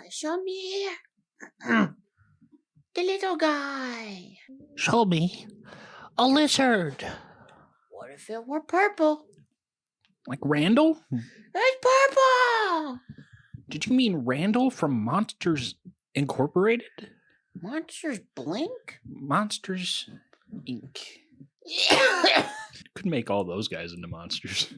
Show me the little guy. Show me a lizard. What if it were purple? Like Randall? It's purple! Did you mean Randall from Monsters Incorporated? Monsters Blink? Monsters Inc. Could make all those guys into monsters.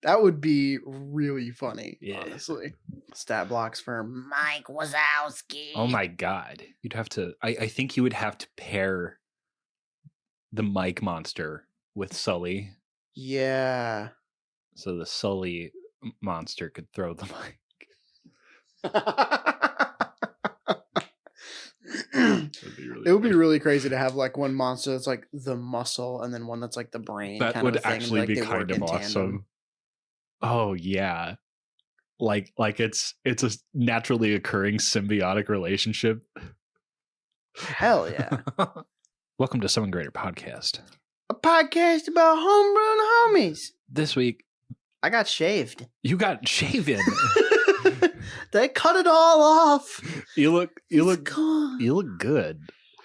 That would be really funny, Yeah. honestly. Stat blocks for Mike Wazowski. Oh my god. You'd have to I think you would have to pair the Mike monster with Sully. Yeah. So the Sully monster could throw the mic. It would be really crazy to have like one monster that's like the muscle and then one that's like the brain. That kind would of thing, actually like be they kind work of in awesome. tandem. Oh yeah. Like it's a naturally occurring symbiotic relationship. Hell yeah. Welcome to Summongreaterpod podcast. A podcast about homebrewing homies. This week I got shaved. you got shaven. They cut it all off. you look Gone. you look good.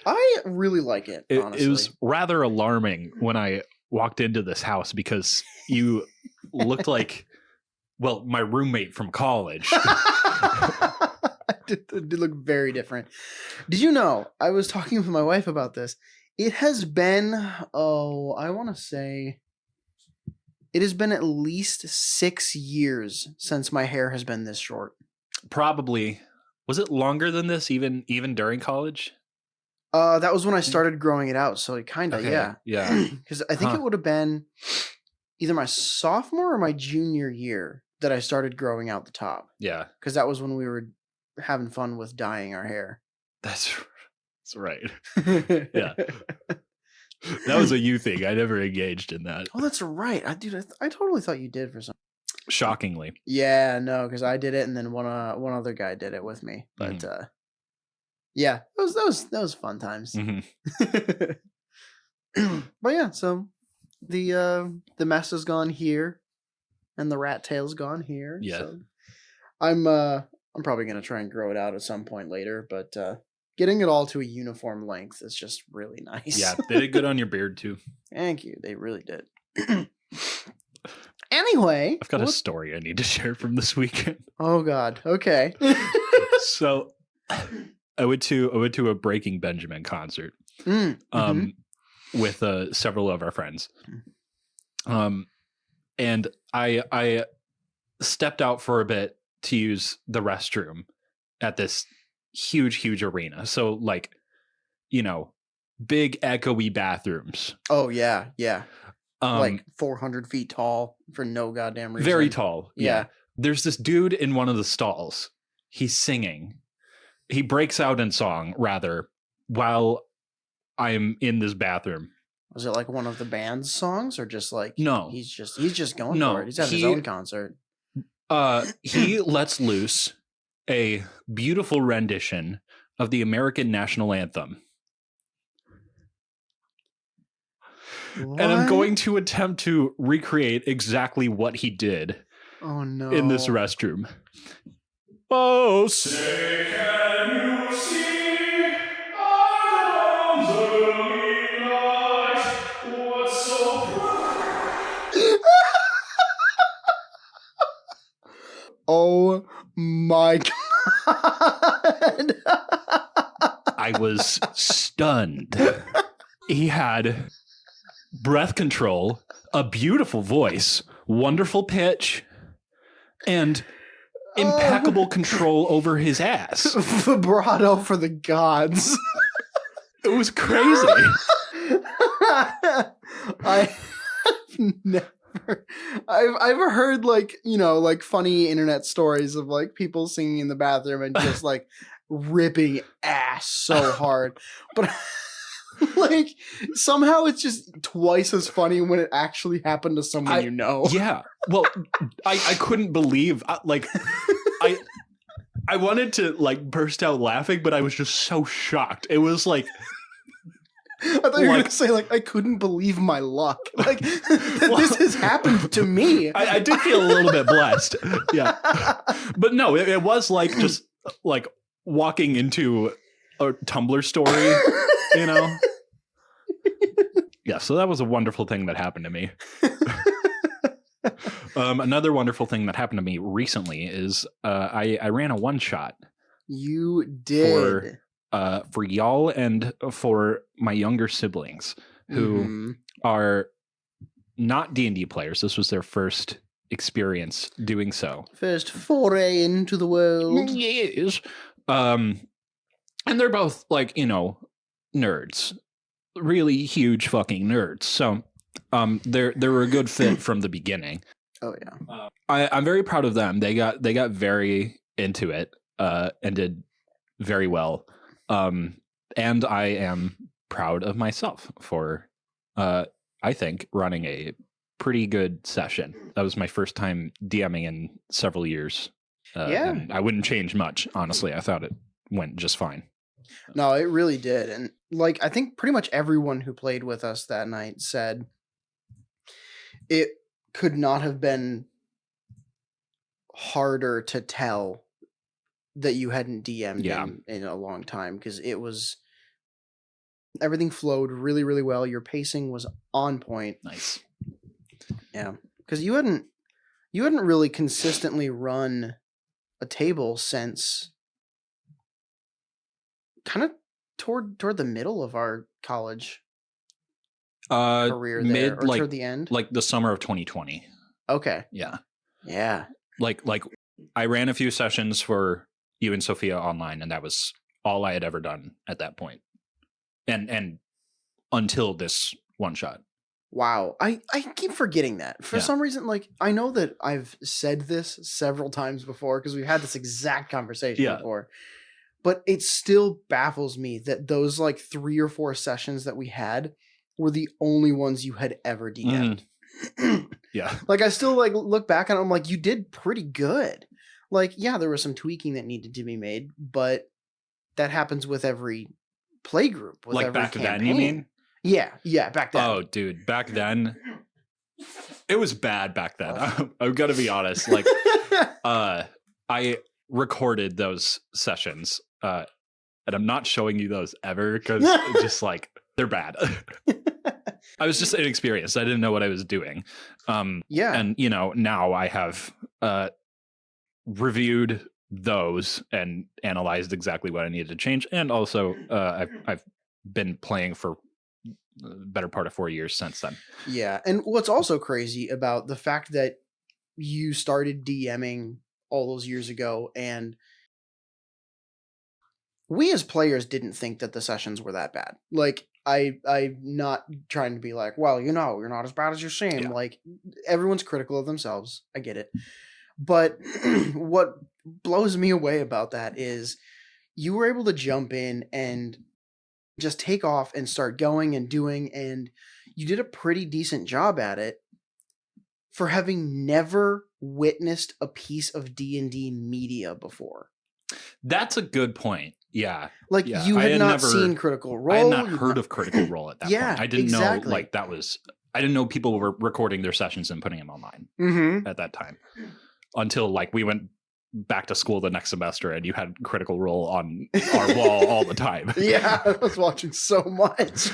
I really like it, honestly. It was rather alarming when I walked into this house because you looked like, well, my roommate from college. It did look very different. Did you know, I was talking with my wife about this. It has been, I want to say, it has been at least 6 years since my hair has been this short. Probably. Was it longer than this even during college? That was when I started growing it out, so kind of, Okay, yeah. yeah. Because I think it would have been either my sophomore or my junior year that I started growing out the top. Yeah. Because that was when we were having fun with dyeing our hair. That's right. Yeah. That was a you thing. I never engaged in that. Oh, that's right. I totally thought you did for some. Shockingly. Yeah, no, because I did it, and then one other guy did it with me. But yeah, that was fun times. Mm-hmm. But yeah, so the mess is gone here, and the rat tail's gone here. Yeah. So I'm probably gonna try and grow it out at some point later, but getting it all to a uniform length is just really nice. Yeah, they did good on your beard too. Thank you. They really did. Anyway, I've got a story I need to share from this weekend. Oh God. Okay. So I went to a Breaking Benjamin concert with several of our friends. And I stepped out for a bit to use the restroom at this huge arena. So like, big echoey bathrooms. Oh yeah. Like 400 feet tall for no goddamn reason. Very tall. Yeah. There's this dude in one of the stalls. He's singing. He breaks out in song, rather, while I'm in this bathroom. Was it like one of the band's songs, or just like No? He's just going No, for it. He's having his own concert. He lets loose a beautiful rendition of the American national anthem. What? And I'm going to attempt to recreate exactly what he did. Oh no! In this restroom. Oh, say can you see our early light? What's so Oh my God! I was stunned. He had breath control, a beautiful voice, wonderful pitch, and impeccable control over his ass. Vibrato for the gods. It was crazy. I've heard like funny internet stories of like people singing in the bathroom and just like ripping ass so hard, but like somehow it's just twice as funny when it actually happened to someone you know. Yeah. Well, I couldn't believe I wanted to like burst out laughing, but I was just so shocked. It was like I thought you were going to say, like, I couldn't believe my luck. Like, this has happened to me. I did feel a little bit blessed. Yeah. But no, it was like just like walking into a Tumblr story, you know? Yeah, so that was a wonderful thing that happened to me. Another wonderful thing that happened to me recently is I ran a one shot You did. for y'all and for my younger siblings who Mhm. are not D&D players. This was their first experience doing so. First foray into the world. Yes. And they're both like, you know, nerds. Really huge fucking nerds. So they were a good fit from the beginning. Oh yeah. I'm very proud of them. They got very into it and did very well. And I am proud of myself for I think running a pretty good session. That was my first time DMing in several years. Yeah. And I wouldn't change much, honestly. I thought it went just fine. No, it really did. And like I think pretty much everyone who played with us that night said it could not have been harder to tell that you hadn't DM'd Yeah. in a long time, because it was everything flowed really, really well. Your pacing was on point. Nice. Yeah. Because you hadn't really consistently run a table since kind of toward the middle of our college career there, or toward the end. like the summer of 2020. Okay. Yeah. Yeah. Like I ran a few sessions for you and Sophia online, and that was all I had ever done at that point. And until this one shot. Wow. I keep forgetting that. For Yeah. some reason, like, I know that I've said this several times before because we've had this exact conversation Yeah. before. But it still baffles me that those like 3 or 4 sessions that we had were the only ones you had ever DM'd. Yeah. Like, I still like look back and I'm like, you did pretty good. Like, yeah, there was some tweaking that needed to be made, but that happens with every play group. With Like every back campaign. then, you mean? Yeah, back then. Oh, dude, back then it was bad back then. I've got to be honest. Like, I recorded those sessions, and I'm not showing you those ever because just like they're bad. I was just inexperienced. I didn't know what I was doing. Yeah. And you know, now I have reviewed those and analyzed exactly what I needed to change, and also I've been playing for the better part of 4 years since then. Yeah. And what's also crazy about the fact that you started DMing all those years ago, and we as players didn't think that the sessions were that bad. Like, I'm not trying to be like, well, you know, you're not as bad as you seem. Yeah. Like, everyone's critical of themselves. I get it. But what blows me away about that is you were able to jump in and just take off and start going and doing, and you did a pretty decent job at it for having never witnessed a piece of D&D media before. That's a good point. Yeah. Like, Yeah, you I had had not never- seen Critical Role. I had not you'd heard of Critical Role at that Yeah, point. I didn't exactly. know like that was. I didn't know people were recording their sessions and putting them online Mm-hmm. at that time. Until like we went back to school the next semester, and you had Critical Role on our wall all the time. Yeah, I was watching so much.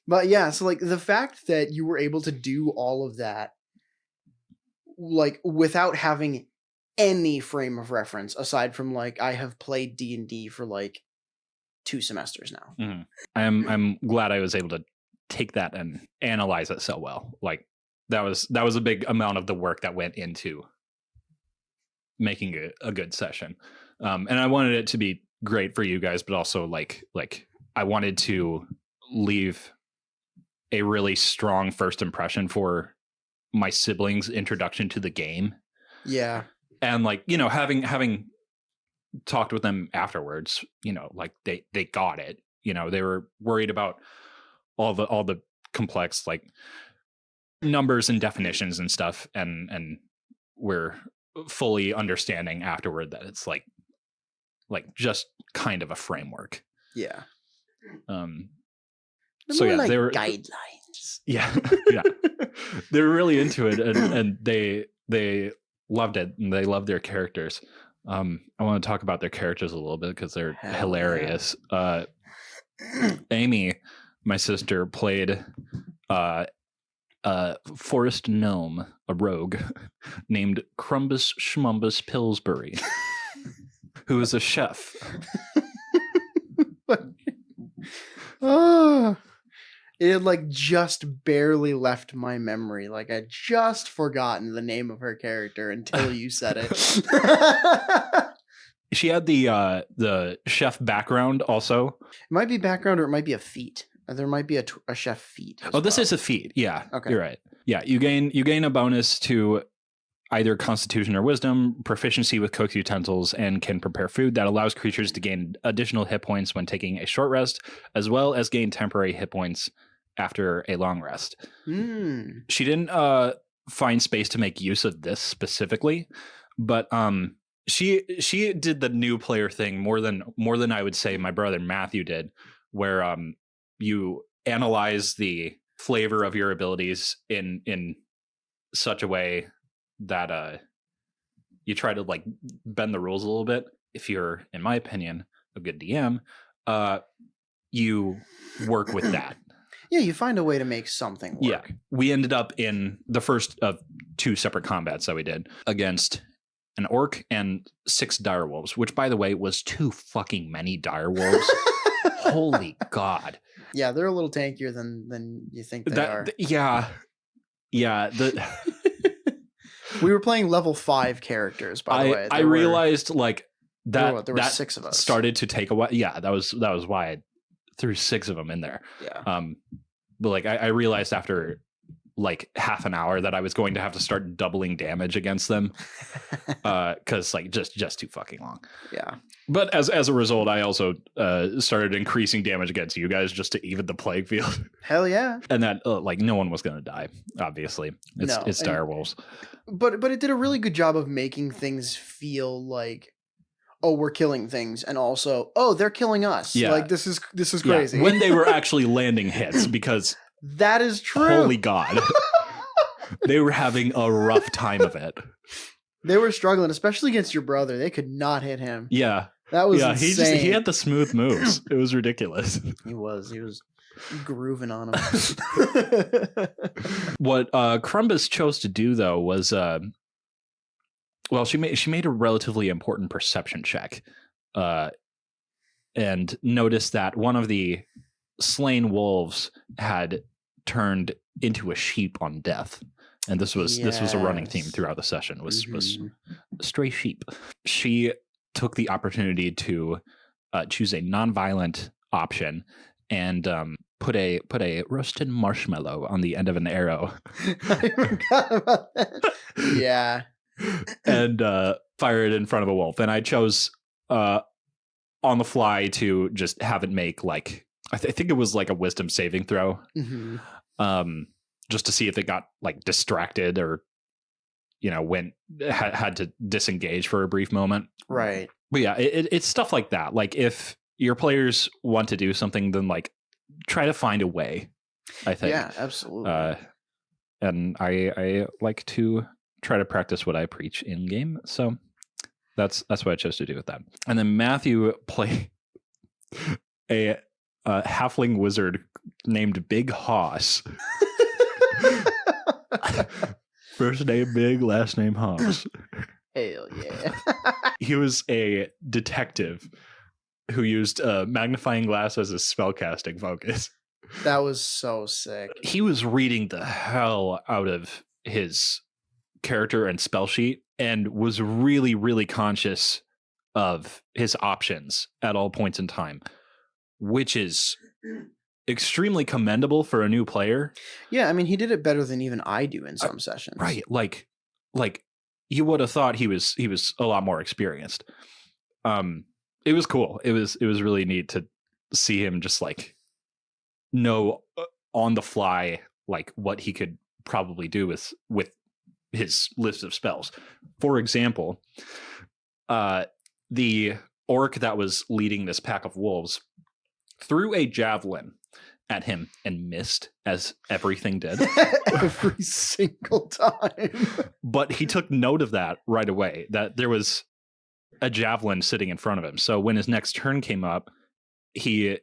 But yeah, so like the fact that you were able to do all of that, like without having any frame of reference aside from like, I have played D&D for like 2 semesters now. I'm glad I was able to take that and analyze it so well. Like that was a big amount of the work that went into making a good session. And I wanted it to be great for you guys, but also like I wanted to leave a really strong first impression for my siblings' introduction to the game. Yeah. And like, you know, having talked with them afterwards, you know, like they got it. You know, they were worried about all the complex like numbers and definitions and stuff, and we're fully understanding afterward that it's like just kind of a framework. Yeah. So yeah, like they were guidelines. yeah they were really into it, and they loved it, and they loved their characters. I want to talk about their characters a little bit because they're Hell hilarious. Amy, my sister, played forest gnome, a rogue named Crumbus Schmumbus Pillsbury, who is a chef. Oh, it had like just barely left my memory. Like I'd just forgotten the name of her character until you said it. She had the chef background also. It might be background or it might be a feat. There might be a chef feat. Oh, this is a feat. Yeah. Okay. You're right. Yeah, you gain a bonus to either Constitution or Wisdom, proficiency with cooked utensils, and can prepare food that allows creatures to gain additional hit points when taking a short rest, as well as gain temporary hit points after a long rest. She didn't find space to make use of this specifically, but she did the new player thing more than I would say my brother Matthew did, where you analyze the flavor of your abilities in such a way that you try to like bend the rules a little bit. If you're, in my opinion, a good DM, you work with that. Yeah, you find a way to make something work. Yeah, we ended up in the first of 2 separate combats that we did against an orc and 6 direwolves, which, by the way, was too fucking many direwolves. Holy God. Yeah, they're a little tankier than you think they are. Yeah. We were playing level 5 characters, by the way. I realized like that there were 6 of us. started to take a while. Yeah, that was why I threw 6 of them in there. Yeah. But like I realized after like half an hour that I was going to have to start doubling damage against them because like just too fucking long. Yeah. But as a result, I also started increasing damage against you guys just to even the playing field. Hell yeah. And that like no one was going to die. Obviously, it's direwolves. But it did a really good job of making things feel like, oh, we're killing things, and also, oh, they're killing us. Yeah. Like this is crazy. Yeah, when they were actually landing hits, because that is true. Holy God. They were having a rough time of it. They were struggling, especially against your brother. They could not hit him. Yeah. That was insane. He had the smooth moves. It was ridiculous. He was grooving on him. What Crumbus chose to do though was she made a relatively important perception check. And noticed that one of the slain wolves had turned into a sheep on death. And this was a running theme throughout the session was stray sheep. She took the opportunity to choose a non-violent option and put a roasted marshmallow on the end of an arrow. I forgot about that. Yeah. And fire it in front of a wolf. And I chose on the fly to just have it make like I think it was like a wisdom saving throw. Mm-hmm. Just to see if it got like distracted or had to disengage for a brief moment. Right. But yeah, it's stuff like that. Like if your players want to do something, then like try to find a way, I think. Yeah, absolutely. And I like to try to practice what I preach in game. So that's what I chose to do with that. And then Matthew played a halfling wizard named Big Hoss. First name Big, last name Hoss. Hell yeah. He was a detective who used a magnifying glass as a spellcasting focus. That was so sick. He was reading the hell out of his character and spell sheet and was really, really conscious of his options at all points in time, which is extremely commendable for a new player. Yeah, I mean, he did it better than even I do in some sessions. Right. Like you would have thought he was a lot more experienced. It was cool. It was really neat to see him just like know on the fly like what he could probably do with his list of spells. For example, the orc that was leading this pack of wolves threw a javelin at him and missed, as everything did. Every single time. But he took note of that right away, that there was a javelin sitting in front of him. So when his next turn came up, he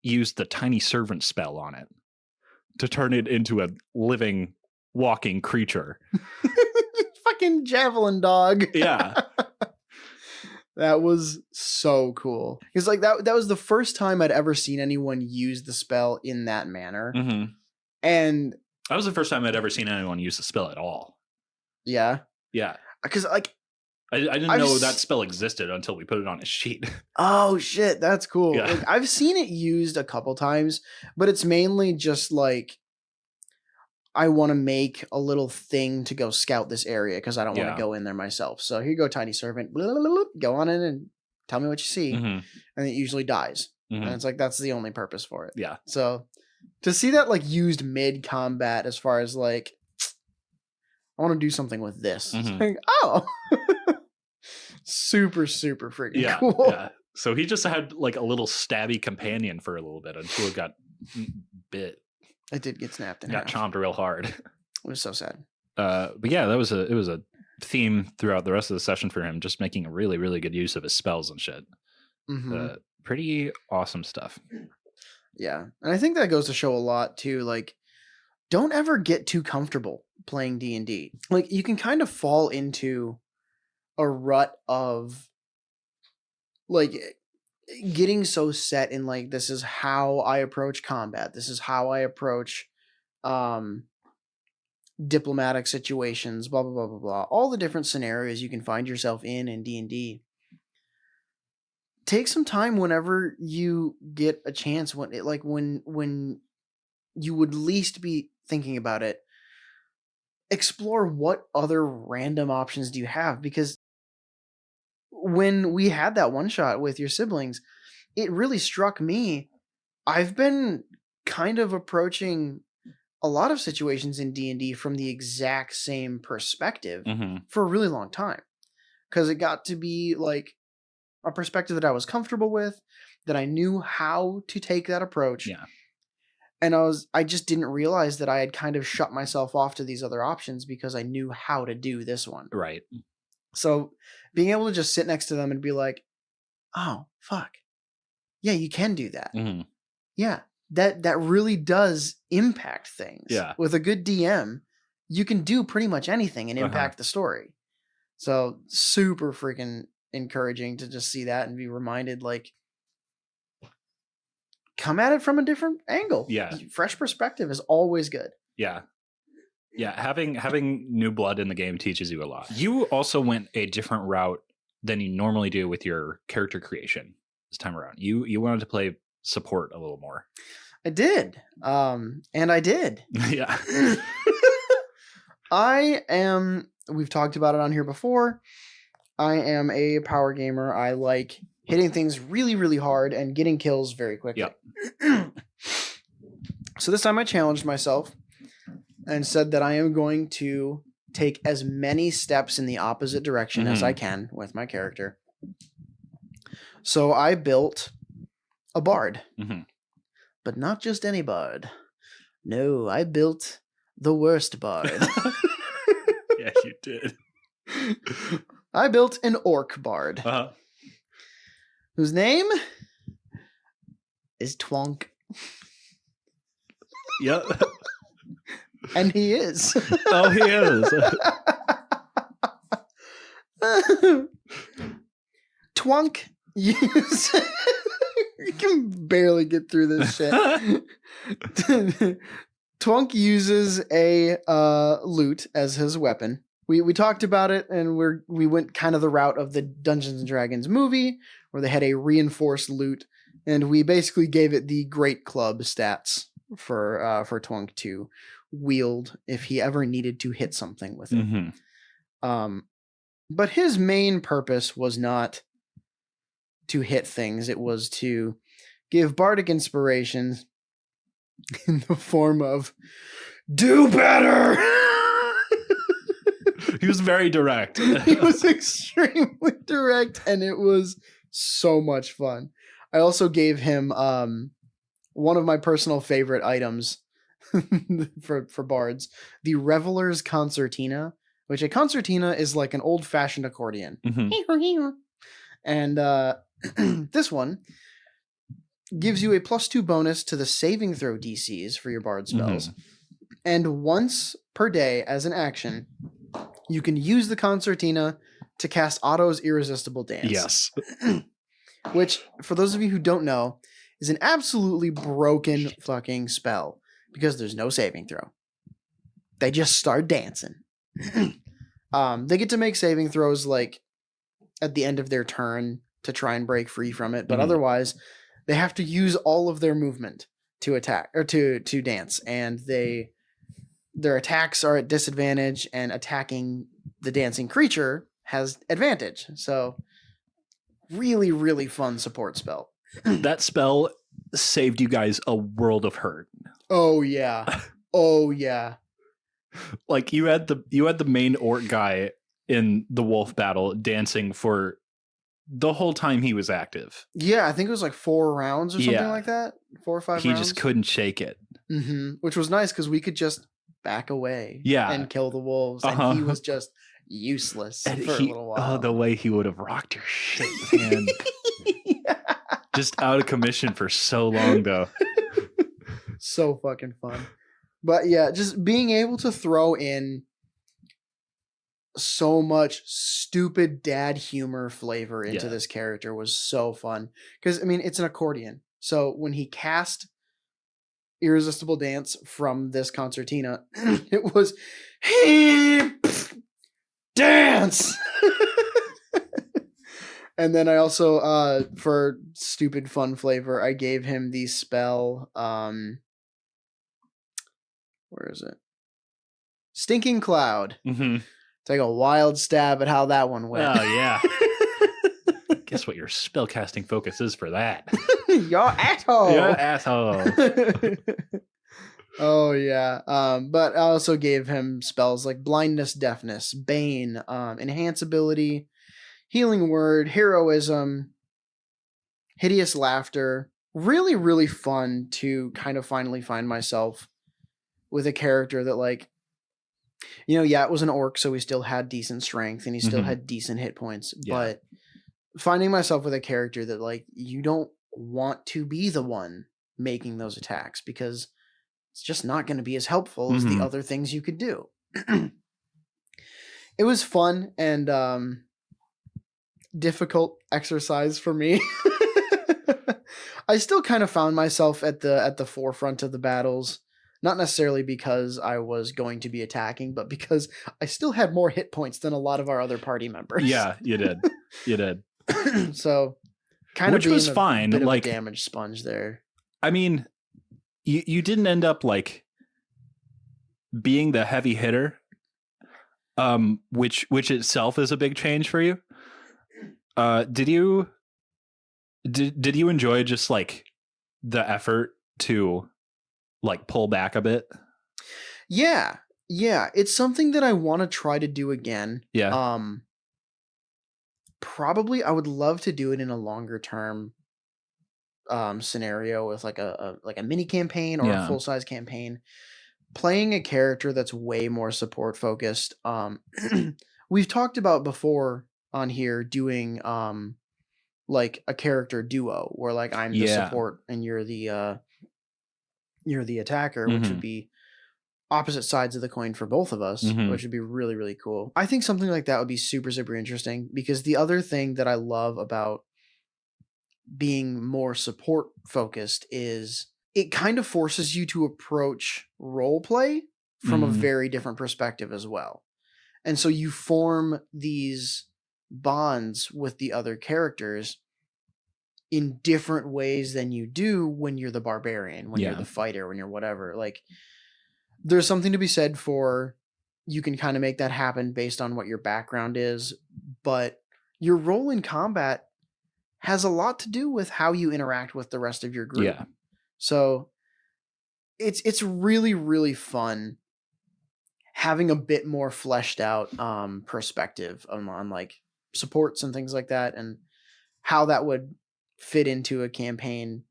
used the tiny servant spell on it to turn it into a living, walking creature. Fucking javelin dog. Yeah. That was so cool. Because like that was the first time I'd ever seen anyone use the spell in that manner. Mm-hmm. And that was the first time I'd ever seen anyone use the spell at all. Yeah. Yeah. Because like I didn't know that spell existed until we put it on a sheet. Oh shit, that's cool. Yeah. Like, I've seen it used a couple times, but it's mainly just like I want to make a little thing to go scout this area because I don't want to go in there myself. So here you go, tiny servant. Blah, blah, blah, blah. Go on in and tell me what you see. Mm-hmm. And it usually dies. Mm-hmm. And it's like that's the only purpose for it. Yeah. So to see that like used mid combat as far as like I want to do something with this. Mm-hmm. Like, oh. Super freaking cool. Yeah. So he just had like a little stabby companion for a little bit until it got bit. It did get snapped in got half. chomped real hard. It was so sad. But yeah, it was a theme throughout the rest of the session for him, just making a really, really good use of his spells and shit. Mm-hmm. Pretty awesome stuff. Yeah. And I think that goes to show a lot too. Like, don't ever get too comfortable playing D&D. Like, you can kind of fall into a rut of like getting so set in like, this is how I approach combat. This is how I approach diplomatic situations, blah, blah, blah, blah, blah. All the different scenarios you can find yourself in D&D. Take some time whenever you get a chance when you would least be thinking about it. Explore what other random options do you have, because when we had that one shot with your siblings, it really struck me. I've been kind of approaching a lot of situations in D&D from the exact same perspective for a really long time, because it got to be like a perspective that I was comfortable with, that I knew how to take that approach. Yeah. And I just didn't realize that I had kind of shut myself off to these other options because I knew how to do this one. Right. So being able to just sit next to them and be like, oh, fuck. Yeah, you can do that. Mm-hmm. Yeah, that really does impact things. Yeah. With a good DM, you can do pretty much anything and impact the story. So super freaking encouraging to just see that and be reminded, like, come at it from a different angle. Yeah. Fresh perspective is always good. Yeah. Yeah, having new blood in the game teaches you a lot. You also went a different route than you normally do with your character creation this time around. You wanted to play support a little more. I did. And I did. Yeah. We've talked about it on here before. I am a power gamer. I like hitting things really, really hard and getting kills very quickly. Yep. So this time I challenged myself and said that I am going to take as many steps in the opposite direction as I can with my character. So I built a bard. But not just any bard. No, I built the worst bard. Yeah, you did. I built an orc bard. Whose name is Twonk. Yep. And he is. Oh, he is. Twonk uses... You can barely get through this shit. Twonk uses a lute as his weapon. We talked about it, and we went kind of the route of the Dungeons and Dragons movie, where they had a reinforced lute, and we basically gave it the great club stats for Twonk to wield if he ever needed to hit something with it. But his main purpose was not to hit things. It was to give bardic inspiration in the form of do better. He was very direct. He was extremely direct, and it was so much fun. I also gave him one of my personal favorite items for bards, the Reveler's Concertina, which a concertina is like an old-fashioned accordion. And this one gives you a +2 bonus to the saving throw DCs for your bard spells. And once per day as an action, you can use the concertina to cast Otto's Irresistible Dance. Yes. Which, for those of you who don't know, is an absolutely broken fucking spell because there's no saving throw. They just start dancing. They get to make saving throws like at the end of their turn to try and break free from it, but otherwise they have to use all of their movement to attack or to dance, and their attacks are at disadvantage, and attacking the dancing creature has advantage. So really, really fun support spell. That spell saved you guys a world of hurt. Oh yeah. Oh yeah. Like you had the main orc guy in the wolf battle dancing for the whole time he was active. Yeah, I think it was like 4 rounds or something Yeah. like that. 4 or 5 He rounds. just couldn't shake it. Which was nice because we could just back away and kill the wolves. And he was just useless And for a little while. Oh, the way he would have rocked your shit, man. Just out of commission for so long, though. So fucking fun. But yeah, just being able to throw in so much stupid dad humor flavor into this character was so fun. Because, I mean, it's an accordion. So when he cast Irresistible Dance from this concertina, it was dance. And then I also, for stupid fun flavor, I gave him the spell, where is it? Stinking Cloud. Take a wild stab at how that one went. Oh, yeah. Guess what your spellcasting focus is for that. Your asshole. Your asshole. Oh, yeah. But I also gave him spells like Blindness, Deafness, Bane, Enhance Ability, Healing Word, Heroism, Hideous Laughter. Really, really fun to kind of finally find myself with a character that, like, you know, yeah, it was an orc, so he still had decent strength and he still had decent hit points. Yeah. But finding myself with a character that, like, you don't want to be the one making those attacks because it's just not going to be as helpful as the other things you could do. It was fun and difficult exercise for me. I still kind of found myself at the forefront of the battles. Not necessarily because I was going to be attacking, but because I still had more hit points than a lot of our other party members. Yeah, you did. You did. So, kind Which of was fine. Bit like of a damage sponge there. I mean, you didn't end up like being the heavy hitter, which itself is a big change for you. Did you enjoy just like the effort to like pull back a bit? Yeah. It's something that I want to try to do again. Yeah. Probably I would love to do it in a longer term scenario with like a mini campaign or a full size campaign. Playing a character that's way more support focused. We've talked about before on here doing like a character duo where like I'm the support and you're the attacker, which would be opposite sides of the coin for both of us, which would be really, really cool. I think something like that would be super, super interesting because the other thing that I love about being more support focused is it kind of forces you to approach role play from a very different perspective as well. And so you form these bonds with the other characters in different ways than you do when you're the barbarian, when you're the fighter, when you're whatever. Like, there's something to be said for you can kind of make that happen based on what your background is, but your role in combat has a lot to do with how you interact with the rest of your group. Yeah. So it's really, really fun having a bit more fleshed out perspective on like supports and things like that and how that would fit into a campaign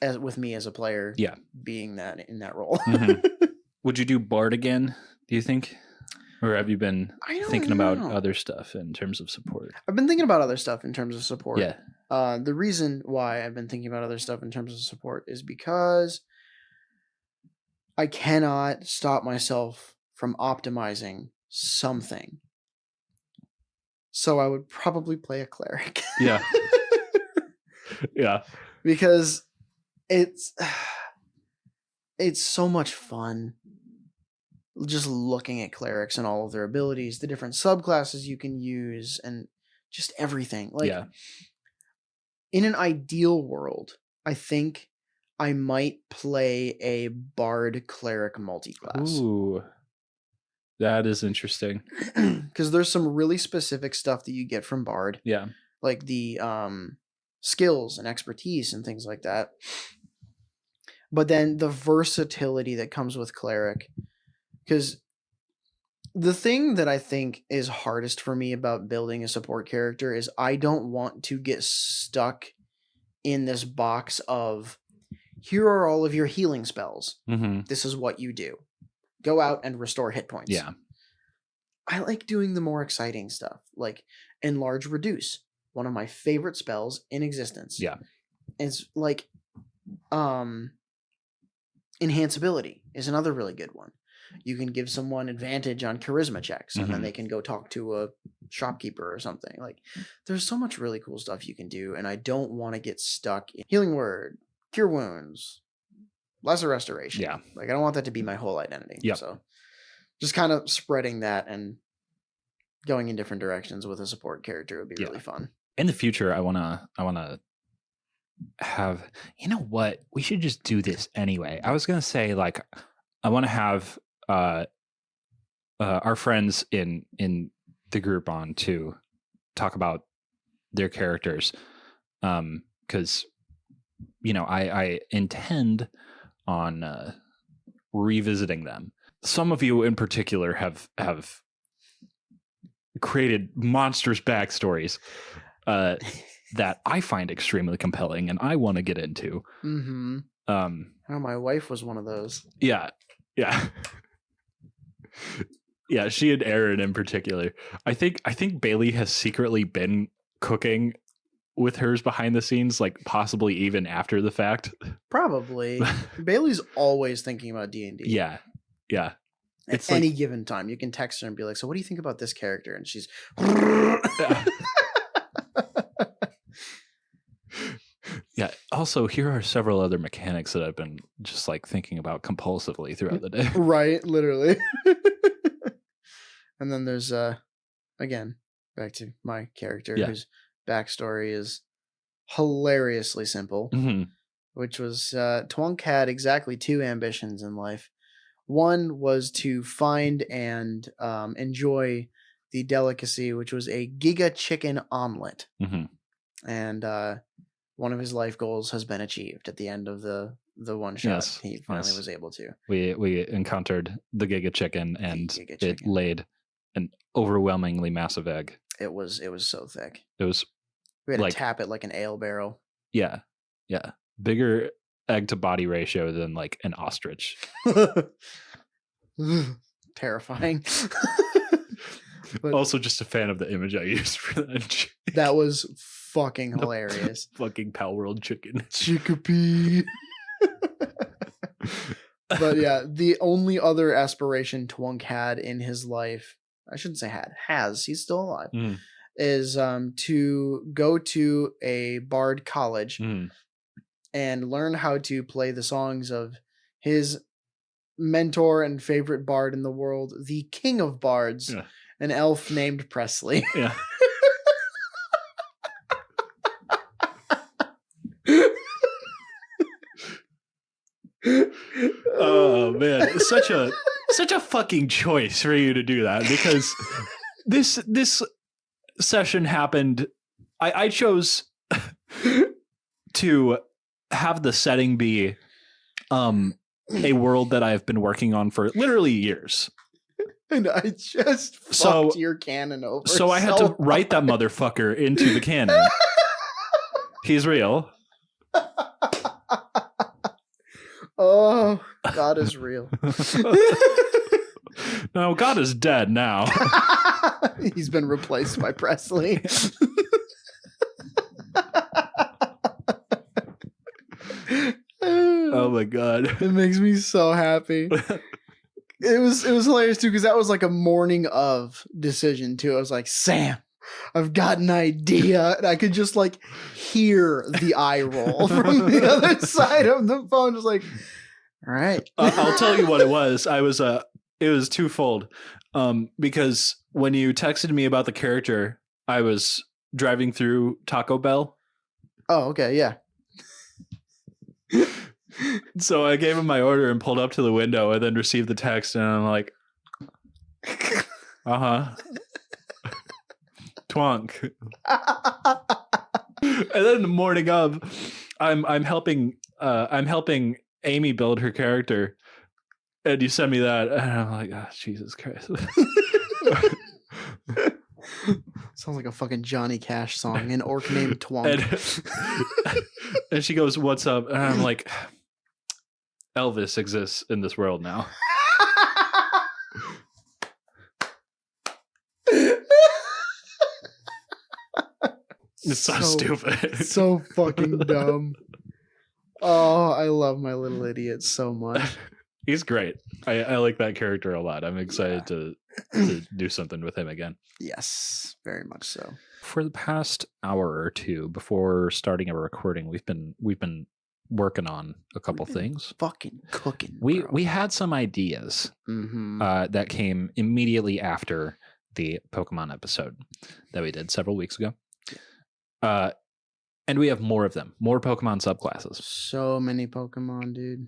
as with me as a player being that in that role. Would you do Bard again, do you think? Or have you been I don't thinking about know. other stuff in terms of support? I've been thinking about other stuff in terms of support. Yeah. The reason why I've been thinking about other stuff in terms of support is because I cannot stop myself from optimizing something. So I would probably play a cleric. Yeah. Yeah. Because it's so much fun just looking at clerics and all of their abilities, the different subclasses you can use, and just everything. Like, Yeah. in an ideal world, I think I might play a bard cleric multiclass. Ooh. That is interesting. Because there's some really specific stuff that you get from bard, Yeah. like the skills and expertise and things like that. But then the versatility that comes with cleric. Because the thing that I think is hardest for me about building a support character is I don't want to get stuck in this box of, here are all of your healing spells. Mm-hmm. This is what you do. Go out and restore hit points. Yeah. I like doing the more exciting stuff, like enlarge reduce, one of my favorite spells in existence. Yeah. It's like enhance ability is another really good one. You can give someone advantage on charisma checks, and then they can go talk to a shopkeeper or something. Like, there's so much really cool stuff you can do, and I don't want to get stuck in healing word, cure wounds, lesser restoration. Yeah. Like, I don't want that to be my whole identity. Yep. So just kind of spreading that and going in different directions with a support character would be really fun. In the future, I wanna have, you know what? We should just do this anyway. I was gonna say, like, I want to have our friends in the group on to talk about their characters, because I intend on revisiting them. Some of you in particular have created monstrous backstories that I find extremely compelling and I want to get into. Mm-hmm. My wife was one of those. Yeah. Yeah, she and Aaron in particular. I think Bailey has secretly been cooking with hers behind the scenes, like possibly even after the fact. Probably. Bailey's always thinking about D&D. Yeah. At any given time, you can text her and be like, "So, what do you think about this character?" And she's, yeah. Also, here are several other mechanics that I've been just like thinking about compulsively throughout the day. Right, literally. And then there's again, back to my character whose backstory is hilariously simple, which was Twunk had exactly two ambitions in life. One was to find and enjoy the delicacy, which was a Giga chicken omelet. And one of his life goals has been achieved at the end of the one shot. Yes, he finally was able to. We encountered the Giga chicken, and it laid an overwhelmingly massive egg. It was so thick. It was. We had to tap it like an ale barrel. Yeah. Bigger egg to body ratio than like an ostrich. Terrifying. But also just a fan of the image I used for that. That was fucking hilarious. Fucking Pal World chicken. Chickapee. But yeah, the only other aspiration Twunk had in his life, I shouldn't say has, he's still alive, is to go to a bard college and learn how to play the songs of his mentor and favorite bard in the world, the king of bards, an elf named Presley. Yeah. Oh man, such a fucking choice for you to do that, because this session happened. I chose to have the setting be a world that I've been working on for literally years. And I just fucked your canon over. So I had to write that motherfucker into the canon. He's real. Oh, God is real. No, God is dead now. He's been replaced by Presley. Oh my God. It makes me so happy. It was hilarious too, because that was like a morning of decision too. I was like, Sam, I've got an idea. And I could just like hear the eye roll from the other side of the phone. Just like, all right. I'll tell you what it was. It was twofold. Because when you texted me about the character, I was driving through Taco Bell. Oh, okay. Yeah. So I gave him my order and pulled up to the window and then received the text, and I'm like, twonk. And then the morning of, I'm helping Amy build her character, and you send me that, and I'm like, oh, Jesus Christ. Sounds like a fucking Johnny Cash song. An orc named Twonk. And she goes, "What's up?" And I'm like, Elvis exists in this world now. It's so stupid. So fucking dumb. Oh, I love my little idiot so much. He's great. I like that character a lot. I'm excited to do something with him again. Yes, very much so. For the past hour or two before starting our recording, we've been working on a couple things. Fucking cooking. We had some ideas that came immediately after the Pokemon episode that we did several weeks ago. And we have more of them, more Pokemon subclasses. So many Pokemon, dude.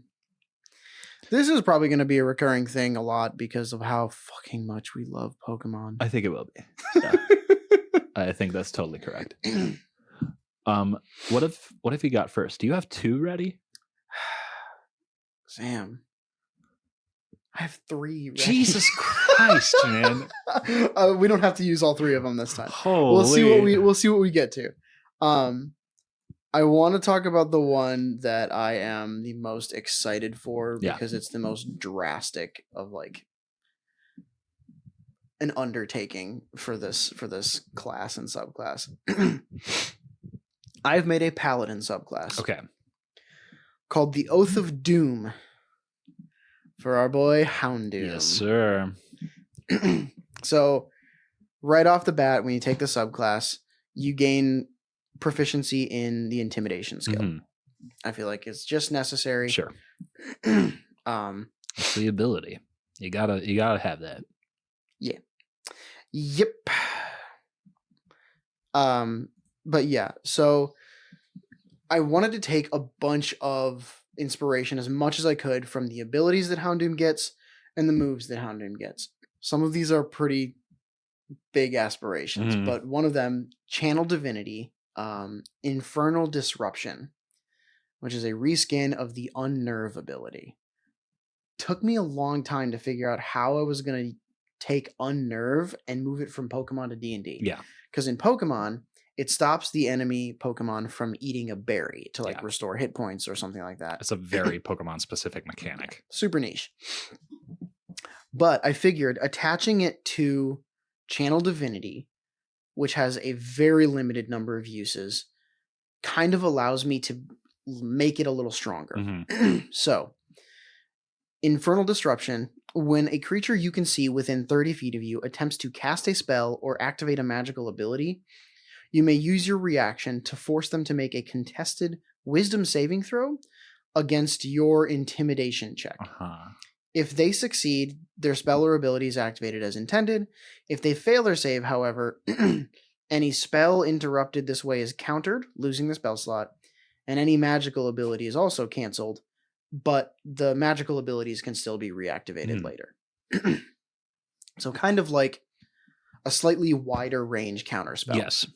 This is probably going to be a recurring thing a lot because of how fucking much we love Pokemon. I think it will be. Yeah. I think that's totally correct. What if you got first? Do you have 2 ready? Sam, I have 3 ready. Jesus Christ, man! We don't have to use all 3 of them this time. Holy. We'll see what we get to. I want to talk about the one that I am the most excited for because it's the most drastic of like an undertaking for this class and subclass. I've made a Paladin subclass. Okay. Called the Oath of Doom for our boy Houndoom. Yes, sir. So, right off the bat, when you take the subclass, you gain proficiency in the intimidation skill. Mm-hmm. I feel like it's just necessary. Sure. It's the ability. You gotta have that. Yeah. Yep. But yeah, so I wanted to take a bunch of inspiration as much as I could from the abilities that Houndoom gets and the moves that Houndoom gets. Some of these are pretty big aspirations, but one of them, Channel Divinity, Infernal Disruption, which is a reskin of the Unnerve ability. Took me a long time to figure out how I was going to take Unnerve and move it from Pokemon to D&D. Yeah. Because in Pokemon, it stops the enemy Pokemon from eating a berry to restore hit points or something like that. It's a very Pokemon specific mechanic. Super niche. But I figured attaching it to Channel Divinity, which has a very limited number of uses, kind of allows me to make it a little stronger. So, Infernal Disruption. When a creature you can see within 30 feet of you attempts to cast a spell or activate a magical ability, you may use your reaction to force them to make a contested Wisdom saving throw against your Intimidation check. If they succeed, their spell or ability is activated as intended. If they fail their save, however, any spell interrupted this way is countered, losing the spell slot, and any magical ability is also canceled, but the magical abilities can still be reactivated later. So kind of like a slightly wider range counterspell. Yes.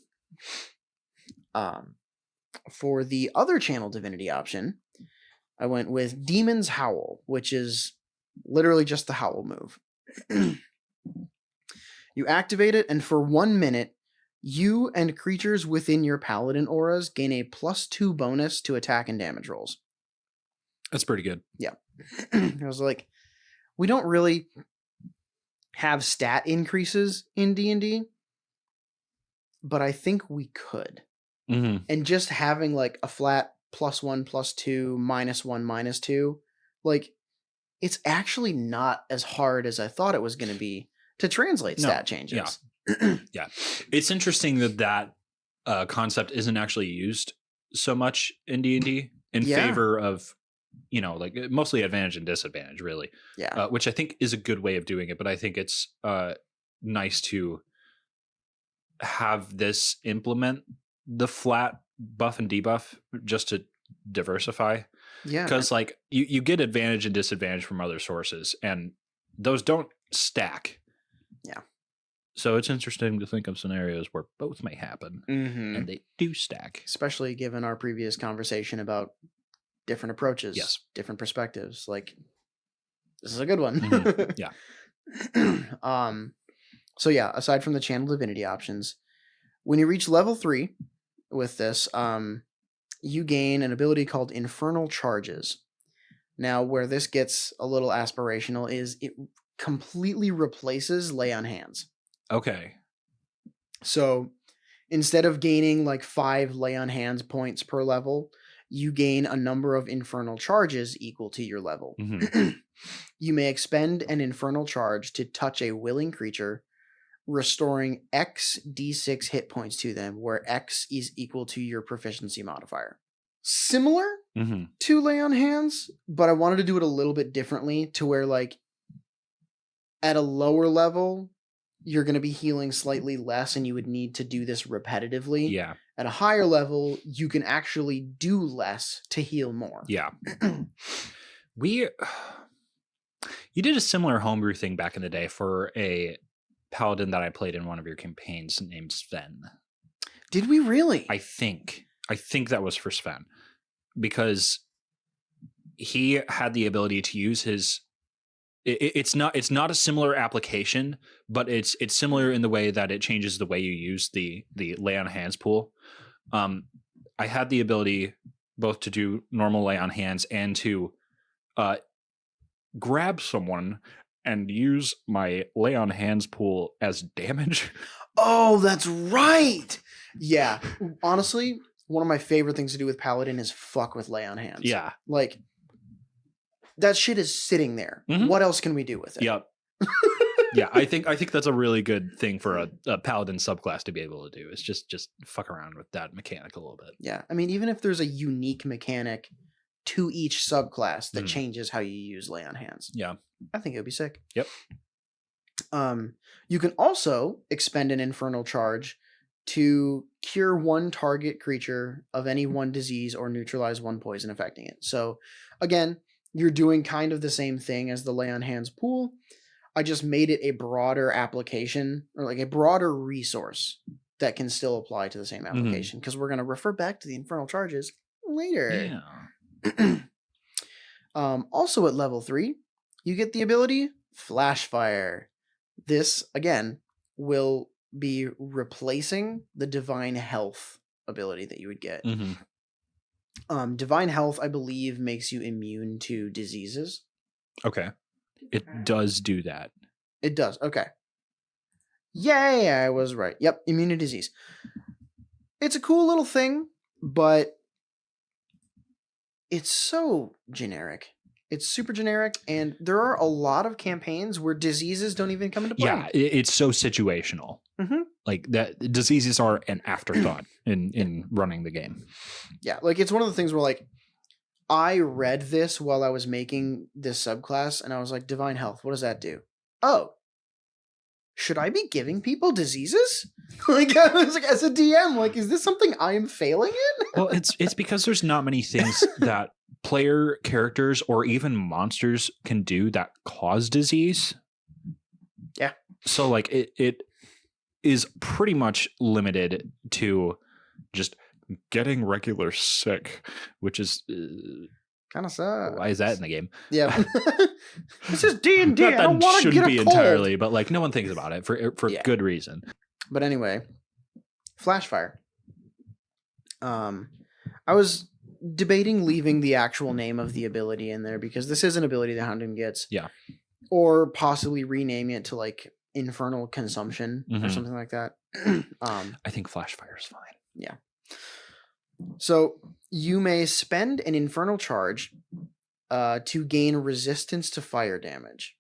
For the other Channel Divinity option, I went with Demon's Howl, which is literally just the howl move. You activate it, and for 1 minute, you and creatures within your Paladin auras gain a +2 bonus to attack and damage rolls. That's pretty good. Yeah. I was like, we don't really have stat increases in D&D, but I think we could. Mm-hmm. And just having like a flat +1, +2, -1, -2, like it's actually not as hard as I thought it was going to be to translate stat changes. Yeah. It's interesting that concept isn't actually used so much in D&D in Yeah. favor of, like mostly advantage and disadvantage, really. Yeah. Which I think is a good way of doing it, but I think it's nice to have this implement the flat buff and debuff just to diversify. Yeah. Because like you get advantage and disadvantage from other sources, and those don't stack. Yeah. So it's interesting to think of scenarios where both may happen, Mhm. and they do stack. Especially given our previous conversation about different approaches, Yes. different perspectives. Like, this is a good one. Mhm. Yeah. So yeah, aside from the channel divinity options, when you reach level 3 with this, you gain an ability called Infernal Charges. Now, where this gets a little aspirational is it completely replaces Lay on Hands. Okay. So instead of gaining like 5 Lay on Hands points per level, you gain a number of Infernal Charges equal to your level. Mhm. You may expend an Infernal Charge to touch a willing creature, restoring X d6 hit points to them, where X is equal to your proficiency modifier. Similar Mhm. to Lay on Hands, but I wanted to do it a little bit differently to where, like, at a lower level, you're going to be healing slightly less and you would need to do this repetitively. Yeah. At a higher level, you can actually do less to heal more. Yeah. You did a similar homebrew thing back in the day for a paladin that I played in one of your campaigns named Sven. Did we really? I think that was for Sven, because he had the ability to use his. It's not a similar application, but it's similar in the way that it changes the way you use the lay on hands pool. I had the ability both to do normal lay on hands and to grab someone and use my lay on hands pool as damage. Oh, that's right. Yeah. Honestly, one of my favorite things to do with Paladin is fuck with Lay on Hands. Yeah. Like, that shit is sitting there. Mhm. What else can we do with it? Yep. Yeah, I think that's a really good thing for a paladin subclass to be able to do. Is just fuck around with that mechanic a little bit. Yeah. I mean, even if there's a unique mechanic to each subclass that Mhm. changes how you use Lay on Hands, Yeah. I think it would be sick. Yep. You can also expend an Infernal Charge to cure one target creature of any one disease or neutralize one poison affecting it. So again, you're doing kind of the same thing as the Lay on Hands pool. I just made it a broader application, or like a broader resource that can still apply to the same application, because we're going to refer back to the Infernal Charges later. Yeah. Also at level 3, you get the ability Flash Fire. This, again, will be replacing the Divine Health ability that you would get. Mm-hmm. Divine Health, I believe, makes you immune to diseases. Okay. It does do that. It does. Okay. Yay, I was right. Yep, immune to disease. It's a cool little thing, but it's so generic. It's super generic, and there are a lot of campaigns where diseases don't even come into play. Yeah, it's so situational. Mhm. Like that, diseases are an afterthought in running the game. Yeah, like it's one of the things where, like, I read this while I was making this subclass, and I was like, Divine Health, what does that do? Oh, should I be giving people diseases? Like, I was like, as a DM, like, is this something I am failing in? Well, it's because there's not many things that player characters or even monsters can do that cause disease. Yeah. So like it is pretty much limited to just getting regular sick, which is Kind of sucks. why is that in the game? Yeah. This is D&D. I don't want to shouldn't get be a cold. entirely, but like no one thinks about it for Yeah. good reason. But anyway, Flashfire. I was debating leaving the actual name of the ability in there because this is an ability that Houndoom gets. Yeah. or possibly renaming it to like infernal consumption or Mhm. something like that. I think flash fire is fine. So you may spend an infernal charge to gain resistance to fire damage.